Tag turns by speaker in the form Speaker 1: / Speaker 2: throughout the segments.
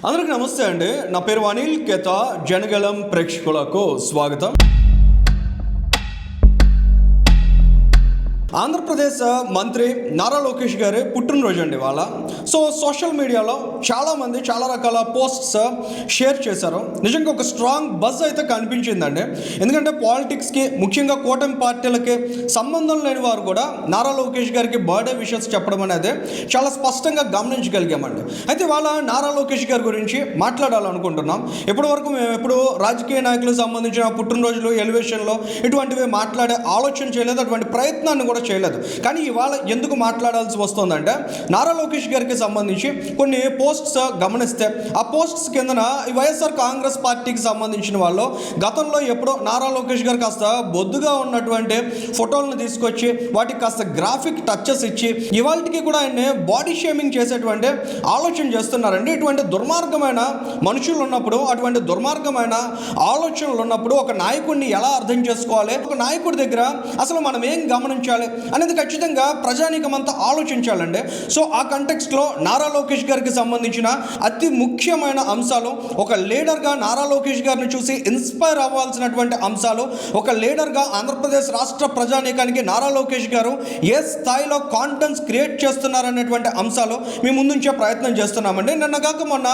Speaker 1: అందరికీ నమస్తే అండి. నా పేరు అనిల్ కేత. జనగలం ప్రేక్షకులకు స్వాగతం. ఆంధ్రప్రదేశ్ మంత్రి నారా లోకేష్ గారి పుట్టినరోజు అండి ఇవాళ. సో సోషల్ మీడియాలో చాలామంది చాలా రకాల పోస్ట్స్ షేర్ చేశారు. నిజంగా ఒక స్ట్రాంగ్ బజ్ అయితే కనిపించిందండి. ఎందుకంటే పాలిటిక్స్కి, ముఖ్యంగా కూటమి పార్టీలకి సంబంధం లేని వారు కూడా నారా లోకేష్ గారికి బర్త్డే విషెస్ చెప్పడం అనేది చాలా స్పష్టంగా గమనించగలిగామండి. అయితే ఇవాళ నారా లోకేష్ గారి గురించి మాట్లాడాలనుకుంటున్నాం. ఇప్పటి వరకు మేము ఎప్పుడు రాజకీయ నాయకులకు సంబంధించిన పుట్టినరోజులు, ఎలివేషన్లు ఇటువంటివి మాట్లాడే ఆలోచన చేయలేదు, అటువంటి ప్రయత్నాన్ని కూడా చేయలేదు. కానీ ఇవాళ ఎందుకు మాట్లాడాల్సి వస్తుందంటే, నారా లోకేష్ గారికి సంబంధించి కొన్ని పోస్ట్స్ గమనిస్తే ఆ పోస్ట్స్ కిందన వైఎస్ఆర్ కాంగ్రెస్ పార్టీకి సంబంధించిన వాళ్ళు గతంలో ఎప్పుడో నారా లోకేష్ గారు కాస్త బొద్దుగా ఉన్నటువంటి ఫోటోలను తీసుకొచ్చి వాటికి కాస్త గ్రాఫిక్ టచెస్ ఇచ్చి ఇవాళకి కూడా ఆయన్ని బాడీ షేమింగ్ చేసేటువంటి ఆలోచన చేస్తున్నారండి. ఇటువంటి దుర్మార్గమైన మనుషులు ఉన్నప్పుడు, అటువంటి దుర్మార్గమైన ఆలోచనలు ఉన్నప్పుడు ఒక నాయకుడిని ఎలా అర్థం చేసుకోవాలి, ఒక నాయకుడి దగ్గర అసలు మనం ఏం గమనించాలి అనేది ఖచ్చితంగా ప్రజానీకమంతా ఆలోచించాలండి. సో ఆ కంటెక్స్ట్లో నారా లోకేష్ గారికి సంబంధించిన అతి ముఖ్యమైన అంశాలు, ఒక లీడర్గా నారా లోకేష్ గారిని చూసి ఇన్స్పైర్ అవ్వాల్సినటువంటి అంశాలు, ఒక లీడర్గా ఆంధ్రప్రదేశ్ రాష్ట్ర ప్రజానీకానికి నారా లోకేష్ గారు ఏ స్థాయిలో కాన్ఫిడెన్స్ క్రియేట్ చేస్తున్నారనేటువంటి అంశాలు మీ ముందుంచే ప్రయత్నం చేస్తున్నామండి. నిన్న కాక మొన్న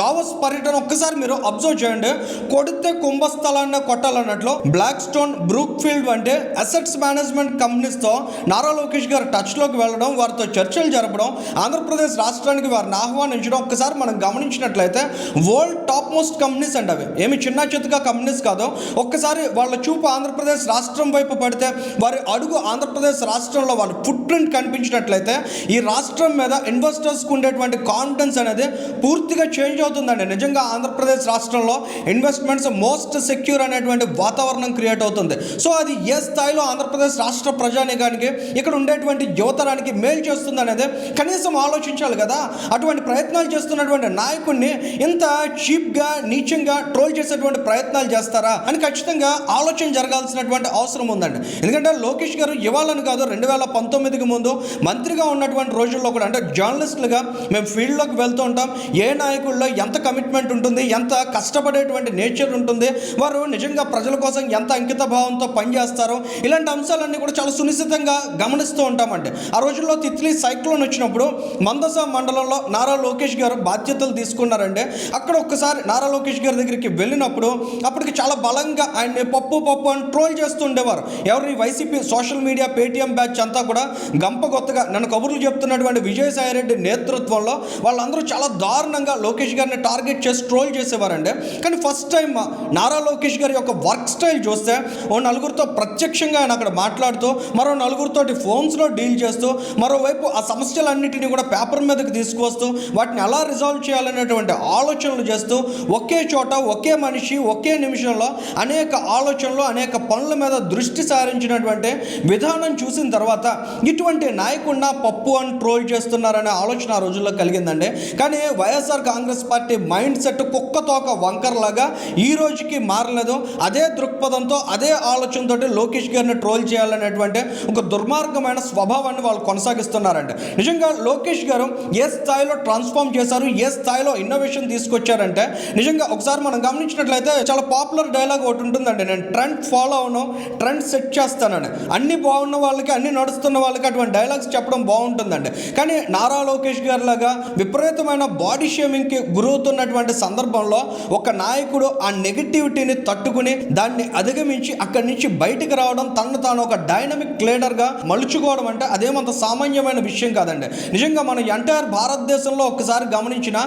Speaker 1: దావోస్ పర్యటన ఒక్కసారి మీరు అబ్జర్వ్ చేయండి. కొడితే కుంభస్థలాన్ని కొట్టాలన్నట్లు బ్లాక్ స్టోన్, బ్రూక్ ఫీల్డ్ వంటి అసెట్స్ మేనేజ్మెంట్ కంపెనీస్తో నారా లోకేష్ గారు టచ్లోకి వెళ్ళడం, వారితో చర్చలు జరపడం, ఆంధ్రప్రదేశ్ రాష్ట్రానికి వారిని ఆహ్వానించడం ఒక్కసారి మనం గమనించినట్లయితే వరల్డ్ టాప్ మోస్ట్ కంపెనీస్ అండి. అవి ఏమి చిన్న చితక కంపెనీస్ కాదు. ఒక్కసారి వాళ్ళ చూపు ఆంధ్రప్రదేశ్ రాష్ట్రం వైపు పడితే, వారి అడుగు ఆంధ్రప్రదేశ్ రాష్ట్రంలో వాళ్ళ ఫుట్ ప్రింట్ కనిపించినట్లయితే ఈ రాష్ట్రం మీద ఇన్వెస్టర్స్కి ఉండేటువంటి కాన్ఫిడెన్స్ అనేది పూర్తిగా చేంజ్ అవుతుందండి. నిజంగా ఆంధ్రప్రదేశ్ రాష్ట్రంలో ఇన్వెస్ట్మెంట్స్ మోస్ట్ సెక్యూర్ అనేటువంటి వాతావరణం క్రియేట్ అవుతుంది. సో అది ఏ స్థాయిలో ఆంధ్రప్రదేశ్ రాష్ట్ర ప్రజానీకానికి, ఇక్కడ ఉండేటువంటి యువతరానికి మేలు చేస్తుంది అనేది కనీసం ఆలోచించాలి కదా. అటువంటి ప్రయత్నాలు చేస్తున్నటువంటి నాయకుడిని ఇంత చీప్గా, నీచంగా ట్రోల్ చేసేటువంటి ప్రయత్నాలు చేస్తారా అని ఖచ్చితంగా ఆలోచన జరగాల్సినటువంటి అవసరం ఉందండి. ఎందుకంటే లోకేష్ గారు ఇవ్వాలని కాదు, 2019కి ముందు మంత్రిగా ఉన్నటువంటి రోజుల్లో కూడా, అంటే జర్నలిస్టులుగా మేము ఫీల్డ్లోకి వెళ్తూ ఉంటాం. ఏ నాయకుల్లో ఎంత కమిట్మెంట్ ఉంటుంది, ఎంత కష్టపడేటువంటి నేచర్ ఉంటుంది, వారు నిజంగా ప్రజల కోసం ఎంత అంకిత భావంతో పనిచేస్తారో, ఇలాంటి అంశాలన్నీ కూడా చాలా సునిశ్చితంగా గమనిస్తూ ఉంటామండి. ఆ రోజుల్లో తిత్లీ సైక్లోన్ వచ్చినప్పుడు మందస మండలంలో నారా లోకేష్ గారు బాధ్యతలు తీసుకున్నారండి. అక్కడ ఒక్కసారి నారా లోకేష్ గారి దగ్గరికి వెళ్ళినప్పుడు అప్పటికి చాలా బలంగా ఆయన్ని పప్పు అని ట్రోల్ చేస్తూ ఉండేవారు. ఎవరు? ఈ YCP social media Paytm batch అంతా కూడా గంపగొత్తగా నన్ను కబుర్లు చెప్తున్నటువంటి విజయసాయిరెడ్డి నేతృత్వంలో వాళ్ళందరూ చాలా దారుణంగా లోకేష్ గారిని టార్గెట్ చేసి ట్రోల్ చేసేవారండి. కానీ ఫస్ట్ టైం నారా లోకేష్ గారి యొక్క వర్క్ స్టైల్ చూస్తే, ఓ నలుగురితో ప్రత్యక్షంగా ఆయన అక్కడ మాట్లాడుతూ, మరో నలుగురితోటి ఫోన్స్లో డీల్ చేస్తూ, మరోవైపు ఆ సమస్యలన్నింటినీ కూడా పేపర్ మీదకి తీసుకువస్తూ వాటిని ఎలా రిజాల్వ్ చేయాలనేటువంటి ఆలోచనలు చేస్తూ, ఒకే చోట ఒకే మనిషి ఒకే నిమిషంలో అనేక ఆలోచనలు, అనేక పనుల మీద దృష్టి సారించినటువంటి విధానం చూసిన తర్వాత ఇటువంటి నాయకుడిన పప్పు అని ట్రోల్ చేస్తున్నారనే ఆలోచన ఆ రోజుల్లో కలిగిందండి. కానీ YSR Congress party mind set కుక్కతోక వంకరలాగా ఈ రోజుకి మారలేదు. అదే దృక్పథంతో, అదే ఆలోచనతో లోకేష్ గారిని ట్రోల్ చేయాలనేటువంటి ఒక దుర్మార్గమైన స్వభావాన్ని వాళ్ళు కొనసాగిస్తున్నారండి. నిజంగా లోకేష్ గారు ఏ స్థాయిలో ట్రాన్స్ఫార్మ్ చేశారు, ఏ స్థాయిలో ఇన్నోవేషన్ తీసుకొచ్చారంటే, నిజంగా ఒకసారి మనం గమనించినట్లయితే చాలా పాపులర్ డైలాగ్ ఒకటి ఉంటుందండి, నేను ట్రెండ్ ఫాలో అవును, ట్రెండ్ సెట్ చేస్తానని. అన్ని బాగున్న వాళ్ళకి, అన్ని నడుస్తున్న వాళ్ళకి అటువంటి డైలాగ్స్ చెప్పడం బాగుంటుందండి. కానీ నారా లోకేష్ గారి లాగా విపరీతమైన బాడీ షేమింగ్కి గురవుతున్నటువంటి సందర్భంలో ఒక నాయకుడు ఆ నెగిటివిటీని తట్టుకుని దాన్ని అధిగమించి అక్కడి నుంచి బయటికి రావడం, తనను తాను ఒక డైనమిక్ లీడర్గా మలుచుకోవడం అంటే అదేమంత సామాన్యమైన విషయం కాదండి. నిజంగా మన ఎంటైర్ భారతదేశంలో ఒక్కసారి గమనించిన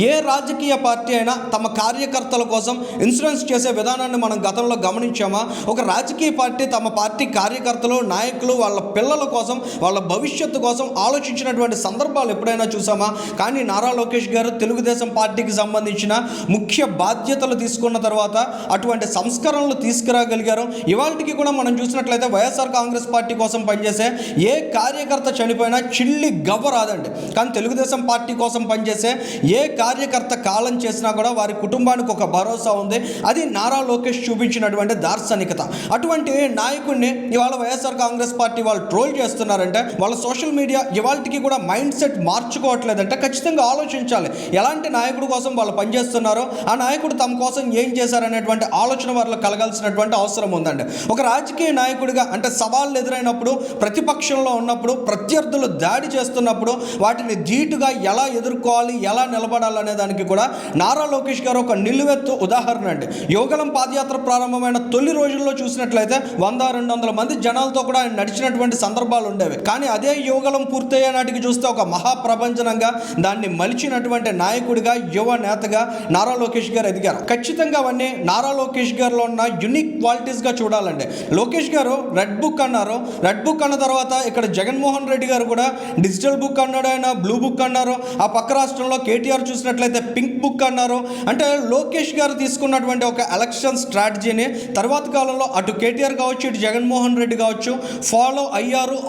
Speaker 1: ఏ రాజకీయ పార్టీ అయినా తమ కార్యకర్తల కోసం ఇన్సూరెన్స్ చేసే విధానాన్ని మనం గతంలో గమనించామా? ఒక రాజకీయ పార్టీ తమ పార్టీ కార్యకర్తలు, నాయకులు, వాళ్ళ పిల్లల కోసం, వాళ్ళ భవిష్యత్తు కోసం ఆలోచించినటువంటి సందర్భాలు ఎప్పుడైనా చూసామా? కానీ నారా లోకేష్ గారు తెలుగుదేశం పార్టీకి సంబంధించిన ముఖ్య బాధ్యతలు తీసుకున్న తర్వాత అటువంటి సంస్కరణలు తీసుకురాగలిగారు. ఇవాళకి కూడా మనం చూసినట్లయితే వైఎస్ఆర్ కాంగ్రెస్ పార్టీ కోసం కోసం పనిచేసే ఏ కార్యకర్త చనిపోయినా చిల్లి గవ్వ రాదండి. కానీ తెలుగుదేశం పార్టీ కోసం పనిచేసే ఏ కార్యకర్త కాలం చేసినా కూడా వారి కుటుంబానికి ఒక భరోసా ఉంది. అది నారా లోకేష్ చూపించినటువంటి దార్శనికత. అటువంటి నాయకుడిని ఇవాళ వైఎస్ఆర్ కాంగ్రెస్ పార్టీ వాళ్ళు ట్రోల్ చేస్తున్నారంటే వాళ్ళ సోషల్ మీడియా ఇవాళకి కూడా మైండ్ సెట్ మార్చుకోవట్లేదంటే ఖచ్చితంగా ఆలోచించాలి. ఎలాంటి నాయకుడి కోసం వాళ్ళు పనిచేస్తున్నారో, ఆ నాయకుడు తమ కోసం ఏం చేశారనేటువంటి ఆలోచన వాళ్ళకి కలగాల్సినటువంటి అవసరం ఉందండి. ఒక రాజకీయ నాయకుడిగా అంటే సవాళ్ళు ఎదురైనప్పుడు, ప్రతిపక్షంలో ఉన్నప్పుడు, ప్రత్యర్థులు దాడి చేస్తున్నప్పుడు వాటిని ధీటుగా ఎలా ఎదుర్కోవాలి, ఎలా నిలబడాలనే దానికి కూడా నారా లోకేష్ గారు ఒక నిలువెత్తు ఉదాహరణ అండి. యువగలం పాదయాత్ర ప్రారంభమైన తొలి రోజుల్లో చూసినట్లయితే 100-200 మంది జనాలతో కూడా ఆయన నడిచినటువంటి సందర్భాలు ఉండేవి. కానీ అదే యువగలం పూర్తయ్యే నాటికి చూస్తే ఒక మహాప్రపంచనంగా దాన్ని మలిచినటువంటి నాయకుడిగా, యువ నేతగా నారా లోకేష్ గారు ఎదిగారు. ఖచ్చితంగా అవన్నీ నారా లోకేష్ గారిలో ఉన్న యునిక్ క్వాలిటీస్గా చూడాలండి. లోకేష్ గారు రెడ్ బుక్ అన్నారు. రెడ్ బుక్ అన్న తర్వాత ఇక్కడ జగన్మోహన్ రెడ్డి గారు కూడా డిజిటల్ బుక్ అన్నాడు, ఆయన బ్లూ బుక్ అన్నారు. ఆ పక్క రాష్ట్రంలో కేటీఆర్ చూసినట్లయితే పింక్ బుక్ అన్నారు. అంటే లోకేష్ గారు తీసుకున్నటువంటి ఒక ఎలక్షన్ స్ట్రాటజీని తర్వాత కాలంలో అటు కేటీఆర్ కావచ్చు, ఇటు జగన్మోహన్ రెడ్డి కావచ్చు ఫాలో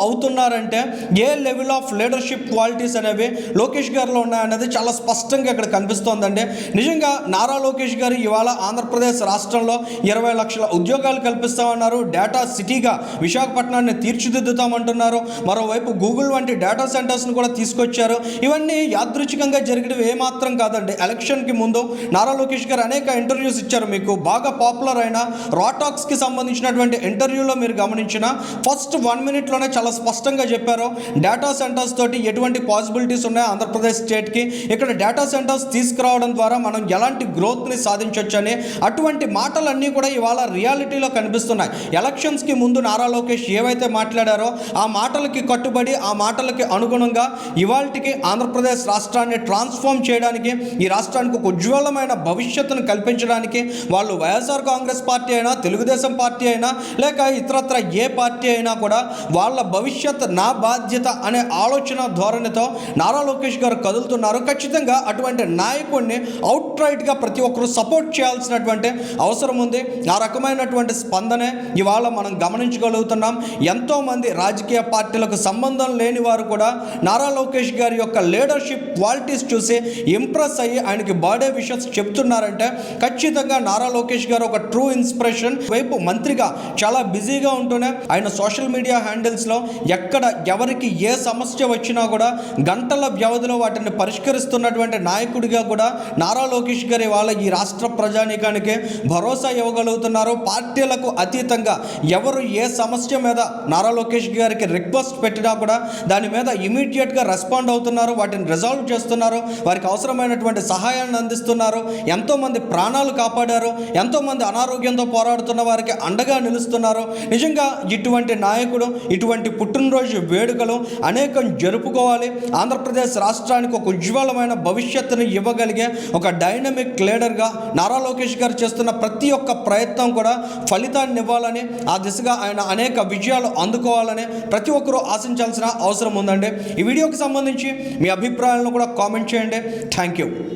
Speaker 1: అవుతున్నారంటే ఏ లెవెల్ ఆఫ్ లీడర్షిప్ క్వాలిటీస్ అనేవి లోకేష్ గారిలో ఉన్నాయనేది చాలా స్పష్టంగా ఇక్కడ కనిపిస్తోందండి. నిజంగా నారా లోకేష్ గారు ఇవాళ ఆంధ్రప్రదేశ్ రాష్ట్రంలో 20 లక్షల ఉద్యోగాలు కల్పిస్తామన్నారు. డేటా సిటీగా విశాఖపట్నాన్ని తీర్చిదిద్దుతామంటున్నారు. మరోవైపు గూగుల్ వంటి డేటా సెంటర్స్ని కూడా తీసుకొచ్చారు. ఇవన్నీ యాదృచ్ఛికంగా జరిగినవి ఏమాత్రం కాదండి. ఎలక్షన్కి ముందు నారా లోకేష్ గారు అనేక ఇంటర్వ్యూస్ ఇచ్చారు. మీకు బాగా పాపులర్ అయిన రాటాక్స్కి సంబంధించినటువంటి ఇంటర్వ్యూలో మీరు గమనించిన ఫస్ట్ 1 మినిట్లోనే చాలా స్పష్టంగా చెప్పారు డేటా సెంటర్స్ తోటి ఎటువంటి పాసిబిలిటీస్ ఉన్నాయో ఆంధ్రప్రదేశ్ స్టేట్కి, ఇక్కడ డేటా సెంటర్స్ తీసుకురావడం ద్వారా మనం ఎలాంటి గ్రోత్ని సాధించవచ్చని. అటువంటి మాటలన్నీ కూడా ఇవాళ రియాలిటీలో కనిపిస్తున్నాయి. ఎలక్షన్స్కి ముందు నారా లోకేష్ ఏవైతే మాట్లాడారో ఆ మాటలకి కట్టుబడి, ఆ మాటలకి అనుగుణంగా ఇవాళకి ఆంధ్రప్రదేశ్ రాష్ట్రాన్ని ట్రాన్స్ఫార్మ్ చేయడానికి, ఈ రాష్ట్రానికి ఒక ఉజ్వలమైన భవిష్యత్తును కల్పించడానికి వాళ్ళు వైఎస్ఆర్ కాంగ్రెస్ పార్టీ అయినా, తెలుగుదేశం పార్టీ అయినా, లేక ఇతరత్ర ఏ పార్టీ అయినా కూడా వాళ్ళ భవిష్యత్ నా బాధ్యత అనే ఆలోచన ధోరణితో నారా లోకేష్ గారు కదులుతున్నారు. ఖచ్చితంగా అటువంటి నాయకుడిని అవుట్ రైట్గా ప్రతి ఒక్కరూ సపోర్ట్ చేయాల్సినటువంటి అవసరం ఉంది. ఆ రకమైనటువంటి స్పందనే ఇవాళ మనం గమనించగలుగుతున్నాం. ఎంతోమంది రాజకీయ పార్టీలకు సంబంధం లేని వారు కూడా నారా లోకేష్ గారి యొక్క లీడర్షిప్ క్వాలిటీస్ చూసి ఇంప్రెస్ అయ్యి ఆయనకి బర్త్డే విషెస్ చెప్తున్నారంటే ఖచ్చితంగా నారా లోకేష్ గారు ఒక ట్రూ ఇన్స్పిరేషన్. వైపు మంత్రిగా చాలా బిజీగా ఉంటూనే ఆయన సోషల్ మీడియా హ్యాండిల్స్లో ఎక్కడ ఎవరికి ఏ సమస్య వచ్చినా కూడా గంటల వ్యవధిలో వాటిని పరిష్కరిస్తున్నటువంటి నాయకుడిగా కూడా నారా లోకేష్ గారి వాళ్ళ ఈ రాష్ట్ర ప్రజానీకానికి భరోసా ఇవ్వగలుగుతున్నారు. పార్టీలకు అతీతంగా ఎవరు ఏ సమస్య మీద నారా లోకేష్ గారికి రిక్వెస్ట్ పెట్టినా కూడా దాని మీద ఇమీడియట్గా రెస్పాండ్ అవుతున్నారు, వాటిని రిజాల్వ్ చేస్తున్నారు, వారికి అవసరమైనటువంటి సహాయాన్ని అందిస్తున్నారు. ఎంతోమంది ప్రాణాలు కాపాడారు, ఎంతోమంది అనారోగ్యంతో పోరాడుతున్న వారికి అండగా నిలుస్తున్నారు. నిజంగా ఇటువంటి నాయకుడు, ఇటువంటి పుట్టినరోజు వేడుకలు అనేకం జరుపుకోవాలి. ఆంధ్రప్రదేశ్ రాష్ట్రానికి ఒక ఉజ్వలమైన భవిష్యత్తును ఇవ్వగలిగే ఒక డైనమిక్ లీడర్గా నారా లోకేష్ గారు చేస్తున్న ప్రతి ఒక్క ప్రయత్నం కూడా ఫలితాన్ని ఇవ్వాలని, ఆ దిశగా ఆయన అనేక విజయాలు అందుకోవాలని ప్రతి ఒక్కరూ ఆశించాల్సిన అవసరం ఉందండి. ఈ వీడియోకి సంబంధించి మీ అభిప్రాయాలను కూడా కామెంట్ చేయండి. Thank you.